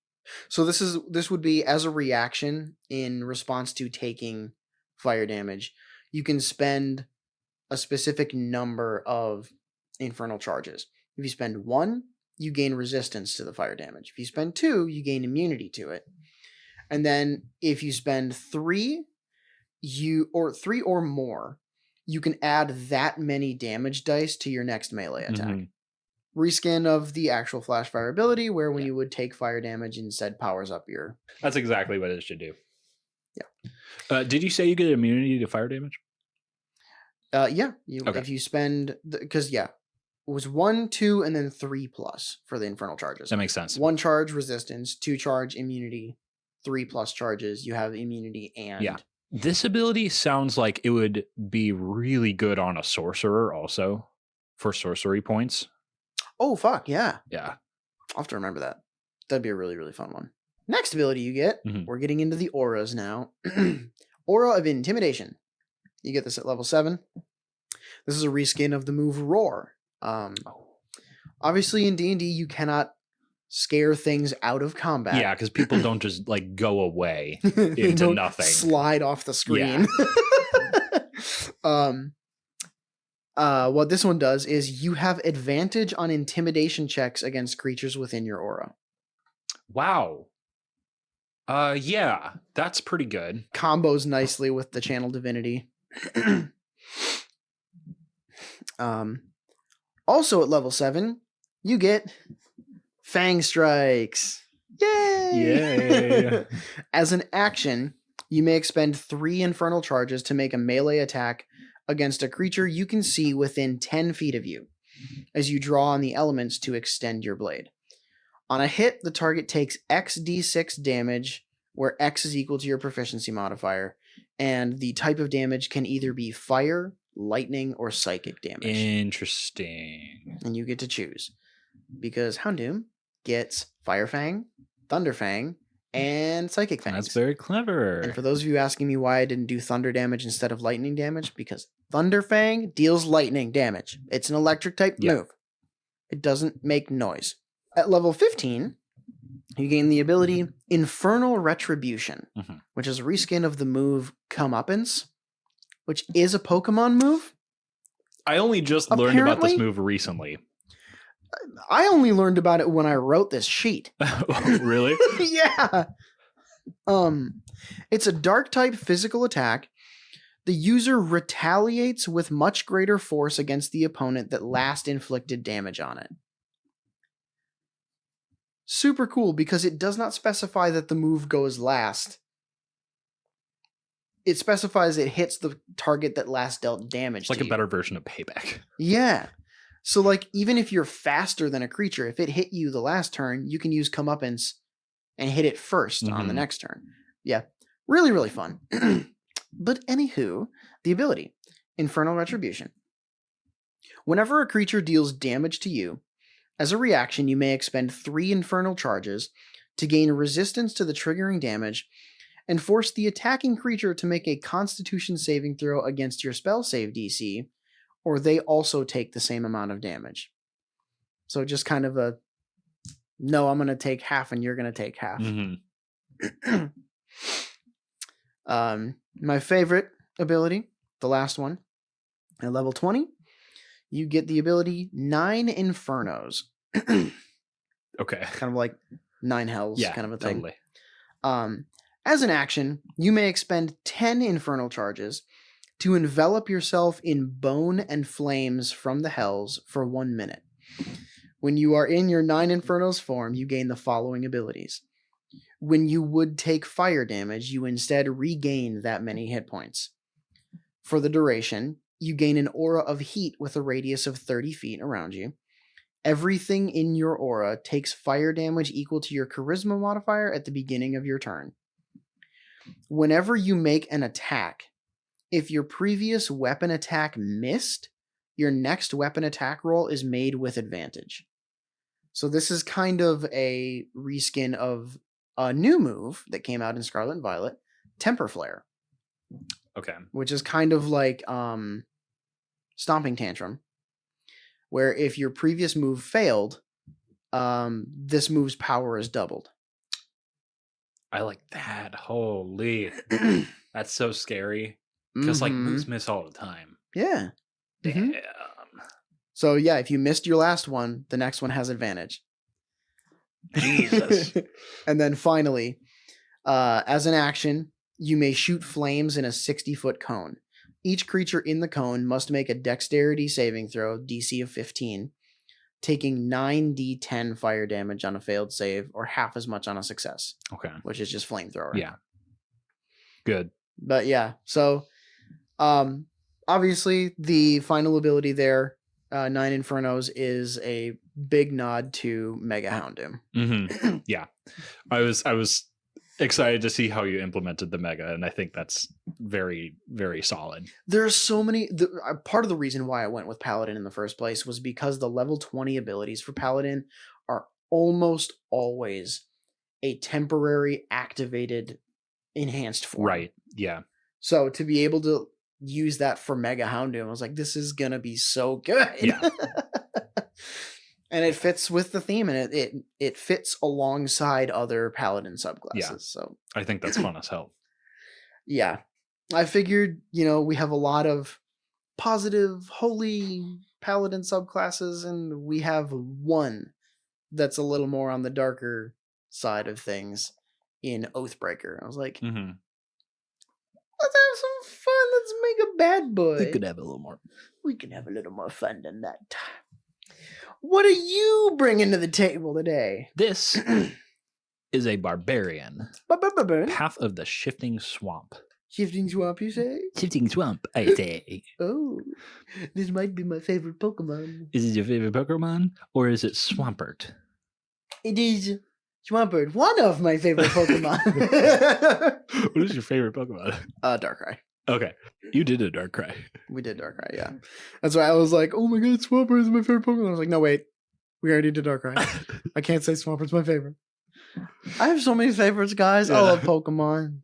So this would be as a reaction in response to taking fire damage. You can spend a specific number of infernal charges. If you spend 1, you gain resistance to the fire damage. If you spend 2, you gain immunity to it. And then if you spend 3, 3 or more, you can add that many damage dice to your next melee attack. Mhm. Reskin of the actual flash fire ability, where when you would take fire damage, instead powers up your. That's exactly what it should do. Yeah. Did you say you get immunity to fire damage? Yeah. Okay. If you spend because it was 1, 2, and then 3 plus for the infernal charges. That makes sense. 1 charge resistance, 2 charge immunity, 3 plus charges. You have immunity and Yeah. This ability sounds like it would be really good on a sorcerer also for sorcery points. Oh fuck yeah! Yeah. I'll have to remember that. That'd be a really, really fun one. Next ability you get, Mhm. we're getting into the auras now. Aura of Intimidation. You get this at level 7. This is a reskin of the move Roar. Obviously in D&D you cannot scare things out of combat. Yeah, because people don't just like go away They into don't nothing. slide off the screen. What this one does is you have advantage on intimidation checks against creatures within your aura. Wow. Yeah, that's pretty good. Combos nicely with the channel divinity. Also at level 7, you get Fang Strikes. Yay! Yay. As an action, you may expend 3 infernal charges to make a melee attack against a creature you can see within 10 feet of you, as you draw on the elements to extend your blade. On a hit, the target takes XD6 damage, where X is equal to your proficiency modifier, and the type of damage can either be fire, lightning, or psychic damage. Interesting. And you get to choose. Because Houndoom gets Fire Fang, Thunder Fang, and Psychic Fangs. That's very clever. And for those of you asking me why I didn't do thunder damage instead of lightning damage, because Thunder Fang deals lightning damage. It's an electric type move. It doesn't make noise. At level 15, you gain the ability Infernal Retribution, which is a reskin of the move Comeuppance, which is a Pokemon move. I only just learned about this Apparently- move recently. I only learned about it when I wrote this sheet. Really? Yeah. It's a dark type physical attack. The user retaliates with much greater force against the opponent that last inflicted damage on it. Super cool because it does not specify that the move goes last. It specifies it hits the target that last dealt damage. It's like to a you. better version of payback. Yeah. So like even if you're faster than a creature, if it hit you the last turn, you can use Comeuppance and hit it first on the next turn. Yeah. Really, really fun. But anywho, the ability, Infernal Retribution. Whenever a creature deals damage to you, as a reaction, you may expend 3 infernal charges to gain resistance to the triggering damage and force the attacking creature to make a Constitution saving throw against your spell save DC, or they also take the same amount of damage. So just kind of a, no, I'm going to take half and you're going to take half. My favorite ability, the last one, at level 20, you get the ability 9 Infernos. Okay. Kind of like 9 Hells kind of a thing. Totally. As an action, you may expend 10 infernal charges to envelop yourself in bone and flames from the hells for 1 minute. When you are in your 9 Infernos form, you gain the following abilities. When you would take fire damage, you instead regain that many hit points. For the duration, you gain an aura of heat with a radius of 30 feet around you. Everything in your aura takes fire damage equal to your charisma modifier at the beginning of your turn. Whenever you make an attack, if your previous weapon attack missed, your next weapon attack roll is made with advantage. So this is kind of a reskin of a new move that came out in Scarlet and Violet, Temper Flare, Okay. which is kind of like Stomping Tantrum, where if your previous move failed, this move's power is doubled. I like that. Holy. That's so scary. Because like moves miss all the time. Yeah. Damn. So yeah, if you missed your last one, the next one has advantage. Jesus. And then finally, as an action, you may shoot flames in a 60-foot cone. Each creature in the cone must make a dexterity saving throw, DC of 15, taking 9d10 fire damage on a failed save, or half as much on a success, Okay. which is just flamethrower. Yeah. Good. But yeah, so obviously the final ability there, 9 Infernos, is a big nod to Mega Houndoom. Mm-hmm. Yeah. I was excited to see how you implemented the mega, and I think that's very, very solid. There's so many. Part of the reason why I went with Paladin in the first place was because the level 20 abilities for Paladin are almost always a temporary activated enhanced form. Right. Yeah. So to be able to use that for Mega Houndoom, I was like, this is gonna be so good. Yeah. And it fits with the theme, and it fits alongside other Paladin subclasses. Yeah. So I think that's fun as hell. yeah, I figured, we have a lot of positive, holy Paladin subclasses, and we have one that's a little more on the darker side of things in Oathbreaker. I was like, Mm-hmm. let's have some fun. Let's make a bad boy. We could have a little more. We can have a little more fun than that. What are you bringing to the table today? This is a barbarian. Path of the Shifting Swamp. Shifting Swamp, you say? Shifting Swamp, I say. Oh, this might be my favorite Pokemon. Is it your favorite Pokemon, or is it Swampert? It is Swampert, one of my favorite Pokemon. What is your favorite Pokemon? Darkrai. Okay, you did a Darkrai. We did Darkrai, yeah. That's why I was like, oh my god, Swampert is my favorite Pokemon. I was like, no, wait. We already did Darkrai. I can't say Swampert's my favorite. I have so many favorites, guys. I love Pokemon.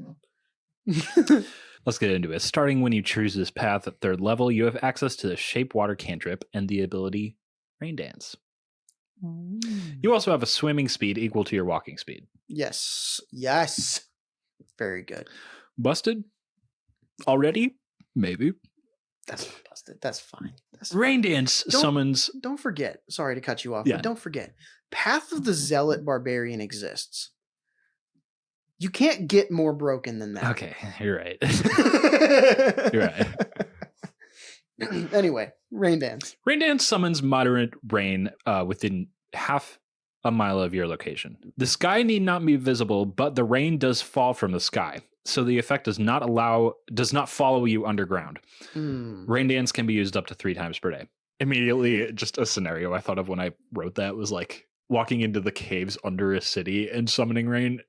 Let's get into it. Starting when you choose this path at 3rd level, you have access to the Shape Water cantrip and the ability Rain Dance. You also have a swimming speed equal to your walking speed. Yes. Very good. Busted? Already? Maybe. That's not busted. That's fine. Rain Dance summons... Don't forget. Sorry to cut you off, Yeah. but don't forget. Path of the Zealot Barbarian exists. You can't get more broken than that. Okay, you're right. You're right. Anyway, Rain Dance. Rain Dance summons moderate rain within half a mile of your location. The sky need not be visible, but the rain does fall from the sky, so the effect does not follow you underground. Rain Dance can be used up to 3 times per day. Immediately, just a scenario I thought of when I wrote that was like walking into the caves under a city and summoning rain.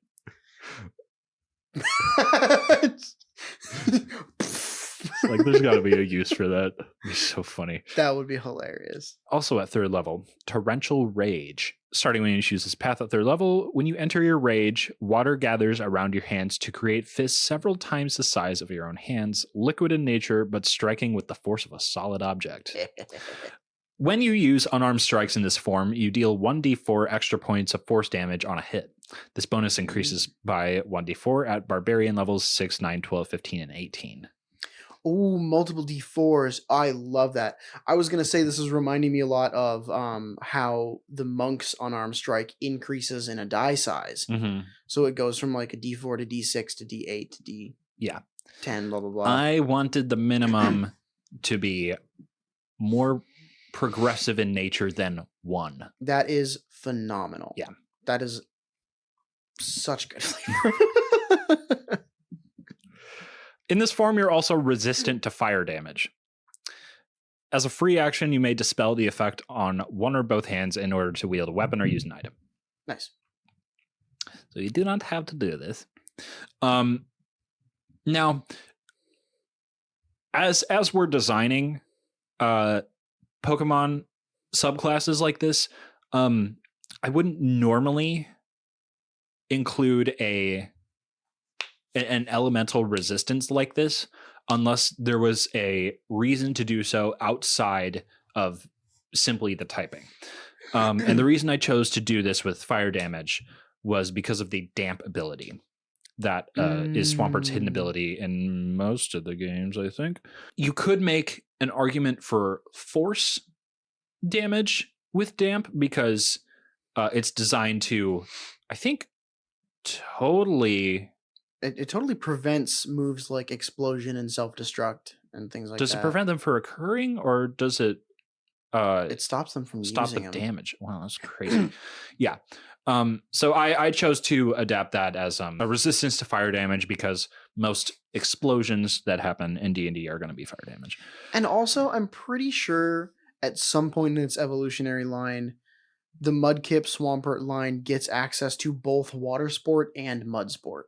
Like, there's got to be a use for that. It'd be so funny. That would be hilarious. Also at 3rd level, Torrential Rage. Starting when you choose this path at 3rd level, when you enter your rage, water gathers around your hands to create fists several times the size of your own hands, liquid in nature, but striking with the force of a solid object. When you use unarmed strikes in this form, you deal 1d4 extra points of force damage on a hit. This bonus increases by 1d4 at barbarian levels 6, 9, 12, 15, and 18. Oh, multiple D4s. I love that. I was going to say this is reminding me a lot of how the monk's unarmed strike increases in a die size. Mm-hmm. So it goes from like a D4 to D6 to D8 to D10, blah, blah, blah. I wanted the minimum to be more progressive in nature than 1. That is phenomenal. Yeah. That is such good flavor. In this form, you're also resistant to fire damage. As a free action, you may dispel the effect on one or both hands in order to wield a weapon or use an item. Nice. So you do not have to do this. Now, as we're designing Pokemon subclasses like this, I wouldn't normally include an elemental resistance like this unless there was a reason to do so outside of simply the typing. And the reason I chose to do this with fire damage was because of the damp ability that is Swampert's hidden ability in most of the games, I think. You could make an argument for force damage with damp because it's designed to, I think, totally... It totally prevents moves like explosion and self-destruct and things like that. Does it prevent them from occurring, or does it... it stops them from stop using the them. damage? Wow, that's crazy. Yeah. So I chose to adapt that as a resistance to fire damage because most explosions that happen in D&D are going to be fire damage. And also, I'm pretty sure at some point in its evolutionary line, the Mudkip Swampert line gets access to both water sport and mud sport.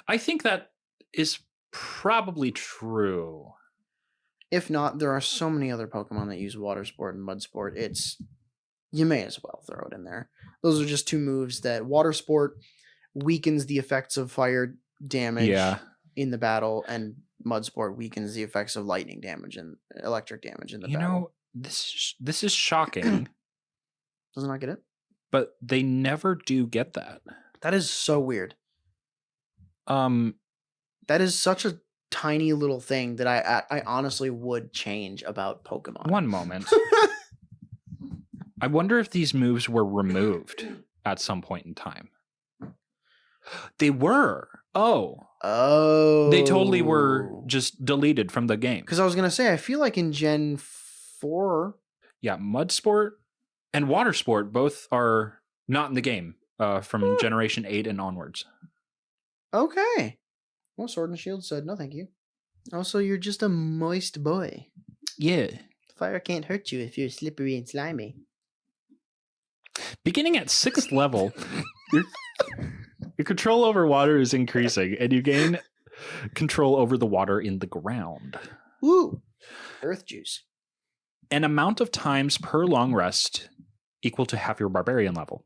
I think that is probably true. If not, there are so many other Pokemon that use water sport and mud sport. You may as well throw it in there. Those are just two moves that water sport weakens the effects of fire damage in the battle, and mud sport weakens the effects of lightning damage and electric damage in the battle. You know, this is shocking. Doesn't not get it? But they never do get that. That is so weird. That is such a tiny little thing that I honestly would change about Pokemon. One moment. I wonder if these moves were removed at some point in time. They were. Oh. They totally were just deleted from the game. Because I was going to say, I feel like in Gen 4... Yeah, Mud Sport and Water Sport both are not in the game from Generation 8 and onwards. Okay. Well, Sword and Shield said, no thank you. Also, you're just a moist boy. Yeah. Fire can't hurt you if you're slippery and slimy. Beginning at 6th level, your control over water is increasing, and you gain control over the water in the ground. Woo! Earth juice. An amount of times per long rest equal to half your barbarian level.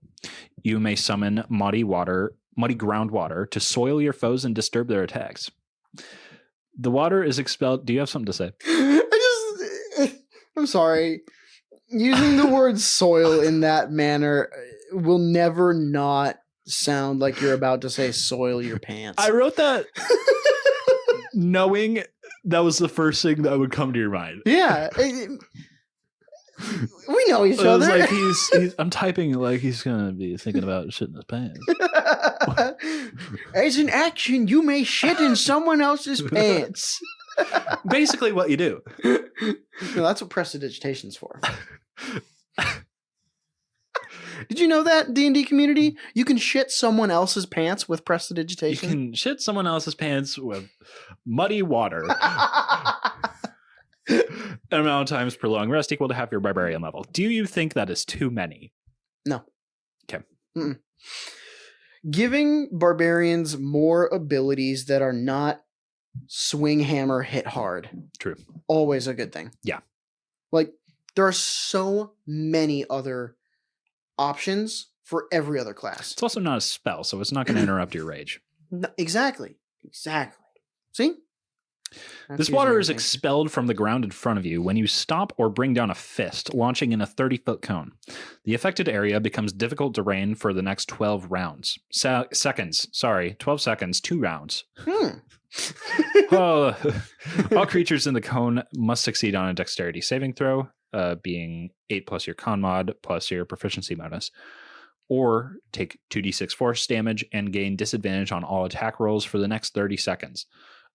You may summon muddy ground water to soil your foes and disturb their attacks. The water is expelled. Do you have something to say? I'm sorry. Using the word soil in that manner will never not sound like you're about to say soil your pants. I wrote that knowing that was the first thing that would come to your mind. Yeah. We know each other. Like I'm typing like he's going to be thinking about shitting his pants. As an action, you may shit in someone else's pants. Basically what you do. No, that's what prestidigitation's for. Did you know that, D&D community? You can shit someone else's pants with prestidigitation. You can shit someone else's pants with muddy water. An amount of times per long rest equal to half your barbarian level. Do you think that is too many? No. Okay. Mm-mm. Giving barbarians more abilities that are not swing, hammer, hit hard. True. Always a good thing. Yeah. Like, there are so many other options for every other class. It's also not a spell, so it's not going to interrupt your rage. No, exactly. See? This water is expelled from the ground in front of you when you stop or bring down a fist, launching in a 30-foot cone. The affected area becomes difficult to terrain for the next 12 rounds. Seconds. Sorry, 12 seconds, 2 rounds. All creatures in the cone must succeed on a dexterity saving throw, being 8 plus your con mod plus your proficiency bonus, or take 2d6 force damage and gain disadvantage on all attack rolls for the next 30 seconds.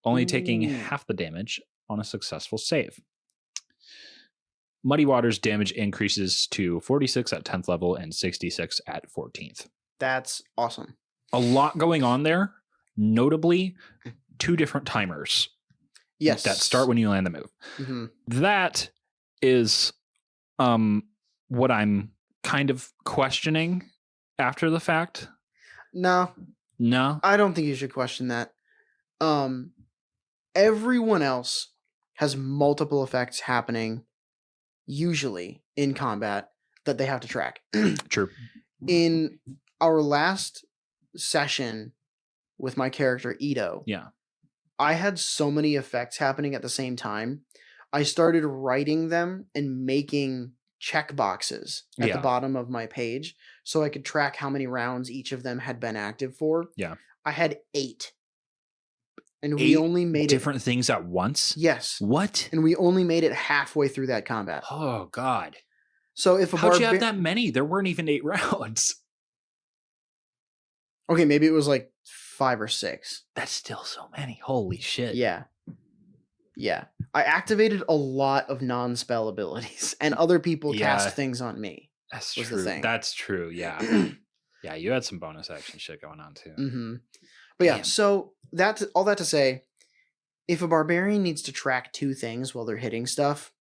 Only taking half the damage on a successful save. Muddy Water's damage increases to 46 at 10th level and 66 at 14th. That's awesome. A lot going on there. Notably, 2 different timers. Yes. That start when you land the move. Mm-hmm. That is what I'm kind of questioning after the fact. No. I don't think you should question that. Everyone else has multiple effects happening, usually in combat, that they have to track. True. in our last session with my character Ito, Yeah. I had so many effects happening at the same time. I started writing them and making check boxes at the Yeah. bottom of my page so I could track how many rounds each of them had been active for. Yeah. I had 8. And we 8 only made different things at once? Yes. What? And we only made it halfway through that combat. Oh, God. So if a How'd you have that many? There weren't even 8 rounds. Okay, maybe it was like 5 or 6. That's still so many. Holy shit. Yeah. Yeah. I activated a lot of non-spell abilities, and other people Yeah. cast things on me. That's was the true. thing. That's true. Yeah. Yeah, you had some bonus action shit going on too. Mm-hmm. But yeah, Damn. so all that to say, if a barbarian needs to track 2 things while they're hitting stuff,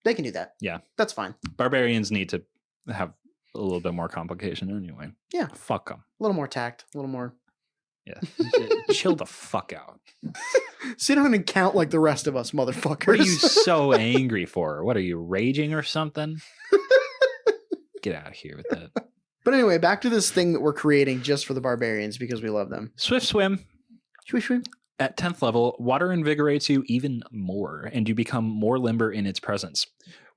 they can do that. Yeah. That's fine. Barbarians need to have a little bit more complication anyway. Yeah. Fuck them. A little more tact, a little more. Yeah. Chill the fuck out. Sit down and count like the rest of us, motherfuckers. What are you so angry for? What are you, raging or something? Get out of here with that. But anyway, back to this thing that we're creating just for the barbarians because we love them. Swift swim. Swish, swish. At 10th level, water invigorates you even more, and you become more limber in its presence.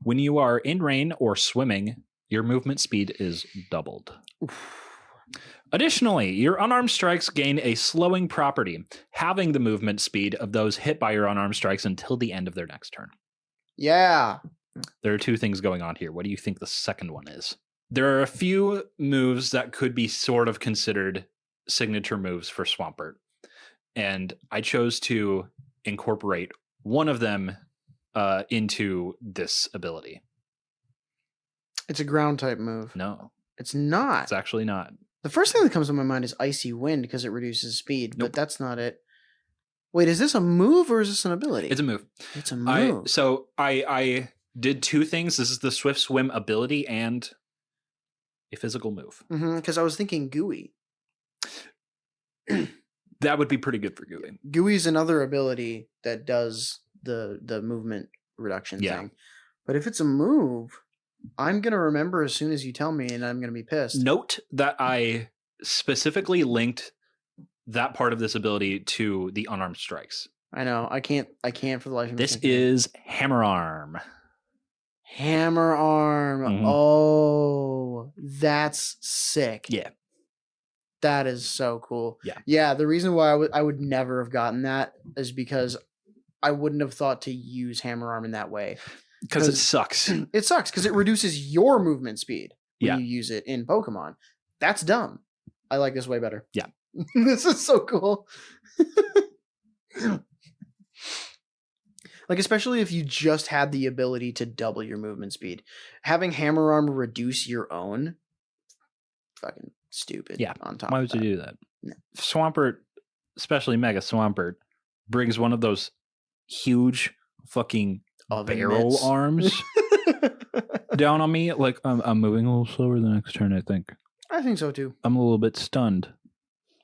When you are in rain or swimming, your movement speed is doubled. Additionally, your unarmed strikes gain a slowing property, halving the movement speed of those hit by your unarmed strikes until the end of their next turn. Yeah. There are 2 things going on here. What do you think the second one is? There are a few moves that could be sort of considered signature moves for Swampert. And I chose to incorporate one of them into this ability. It's a ground type move. No, It's not. it's actually not. The first thing that comes to my mind is Icy Wind because it reduces speed, Nope. but that's not it. Wait, is this a move or is this an ability? It's a move. It's a move. I did 2 things. This is the Swift Swim ability and a physical move. Because I was thinking Gooey. That would be pretty good for Gooey. Gooey's another ability that does the movement reduction thing. But if it's a move, I'm going to remember as soon as you tell me and I'm going to be pissed. Note that I specifically linked that part of this ability to the unarmed strikes. I know. I can't for the life of me. This think of it. is Hammer Arm. Hammer Arm. Mhm. Oh, that's sick. Yeah. That is so cool. Yeah. Yeah, the reason why I would never have gotten that is because I wouldn't have thought to use Hammer Arm in that way. Because it sucks. It sucks because it reduces your movement speed when Yeah. you use it in Pokemon. That's dumb. I like this way better. Yeah. This is so cool. Like, especially if you just had the ability to double your movement speed. Having Hammer Arm reduce your own, fucking stupid. Yeah. On top Why of would that. you do that? No. Swampert, especially Mega Swampert, brings one of those huge fucking Oven barrel mitts. arms down on me. Like, I'm moving a little slower the next turn, I think. I think so too. I'm a little bit stunned.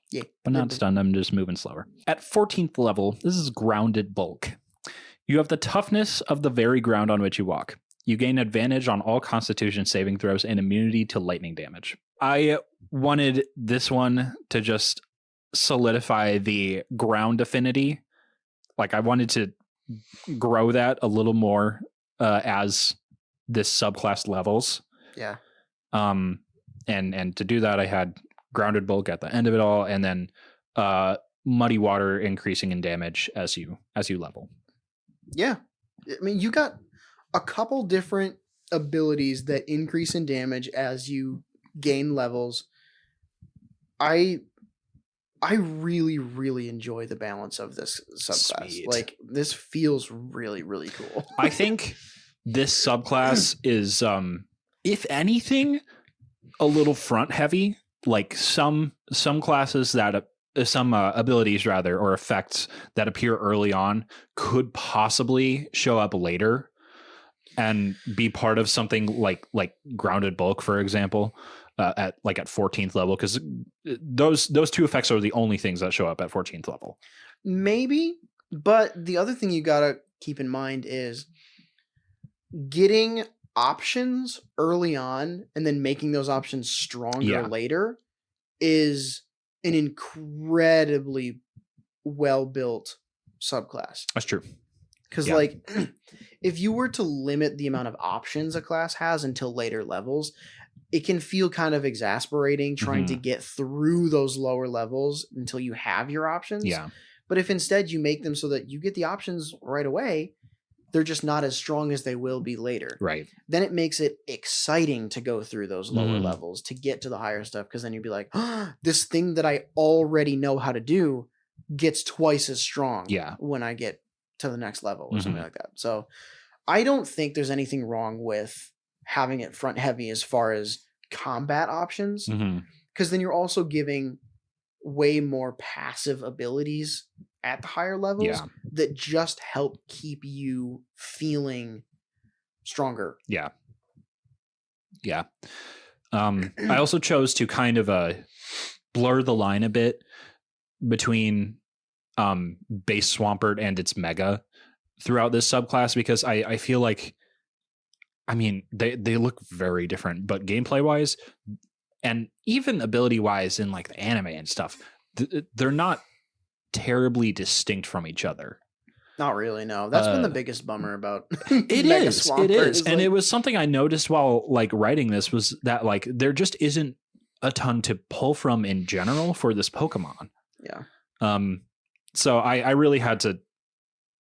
Yeah. But little not bit. stunned, I'm just moving slower. At 14th level, this is Grounded Bulk. You have the toughness of the very ground on which you walk. You gain advantage on all Constitution saving throws and immunity to lightning damage. I wanted this one to just solidify the ground affinity. Like, I wanted to grow that a little more as this subclass levels. Yeah. And to do that, I had Grounded Bulk at the end of it all, and then Muddy Water increasing in damage as you level. Yeah. I mean, you got a couple different abilities that increase in damage as you gain levels. I really, really enjoy the balance of this subclass. Sweet. Like, this feels really, really cool. I think this subclass is, if anything, a little front heavy. Like some classes that some abilities rather, or effects that appear early on could possibly show up later and be part of something like Grounded Bulk, for example, at 14th level, because those 2 effects are the only things that show up at 14th level. Maybe, but the other thing you gotta keep in mind is getting options early on and then making those options stronger Yeah. later is an incredibly well built subclass. That's true. Because Yeah. like if you were to limit the amount of options a class has until later levels, it can feel kind of exasperating trying to get through those lower levels until you have your options. Yeah. But if instead you make them so that you get the options right away, they're just not as strong as they will be later. Right. Then it makes it exciting to go through those lower Mhm. levels to get to the higher stuff, because then you'd be like, oh, this thing that I already know how to do gets twice as strong Yeah. when I get to the next level or something Mhm. like that. So I don't think there's anything wrong with having it front heavy as far as combat options, Mhm. because then you're also giving way more passive abilities at the higher levels Yeah. that just help keep you feeling stronger. Yeah. Yeah. I also chose to kind of blur the line a bit between base Swampert and its mega throughout this subclass, because I feel like, I mean, they look very different, but gameplay wise and even ability wise in like the anime and stuff, they're not terribly distinct from each other. Not really, no. That's been the biggest bummer about It Mega is. Swampert, It is. And like, it was something I noticed while like writing this, was that like there just isn't a ton to pull from in general for this Pokemon. yeah. So I really had to,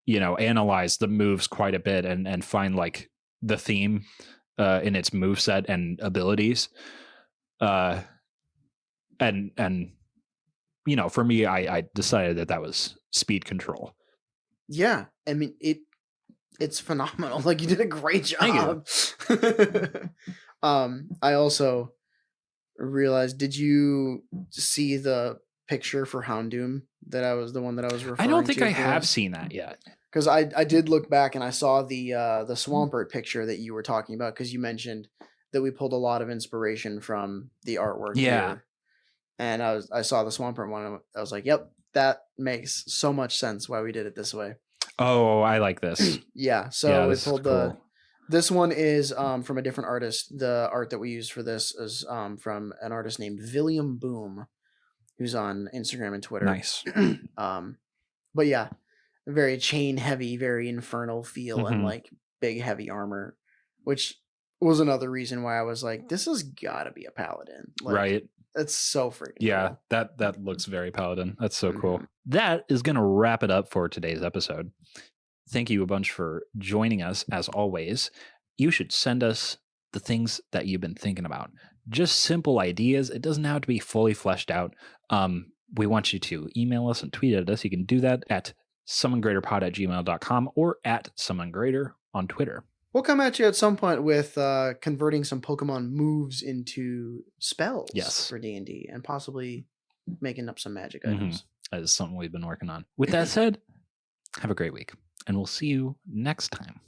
analyze the moves quite a bit and find like the theme in its moveset and abilities. And for me, I decided that was speed control. Yeah. I mean, it's phenomenal. Like, you did a great job. Thank you. I also realized, did you see the picture for Houndoom that I was the one that I was referring to? I don't think I have seen that yet. Because I did look back and I saw the Swampert picture that you were talking about, because you mentioned that we pulled a lot of inspiration from the artwork. Yeah. Here. And I saw the Swampert one and I was like, yep, that makes so much sense why we did it this way. Oh, I like this. Yeah. So Yeah, we this is pulled cool. this one is from a different artist. The art that we used for this is from an artist named William Boom, who's on Instagram and Twitter. Nice. But yeah, very chain heavy, very infernal feel, and Mhm. like big heavy armor, which was another reason why I was like, this has got to be a paladin. Like, Right. It's so freaking Yeah, cool. that looks very Paladin. That's so cool. Mhm. That is going to wrap it up for today's episode. Thank you a bunch for joining us, as always. You should send us the things that you've been thinking about. Just simple ideas. It doesn't have to be fully fleshed out. We want you to email us and tweet at us. You can do that at summongreaterpod@gmail.com or at summongreater on Twitter. We'll come at you at some point with converting some Pokemon moves into spells. Yes. For D&D, and possibly making up some magic Mhm. items. That is something we've been working on. With that said, have a great week, and we'll see you next time.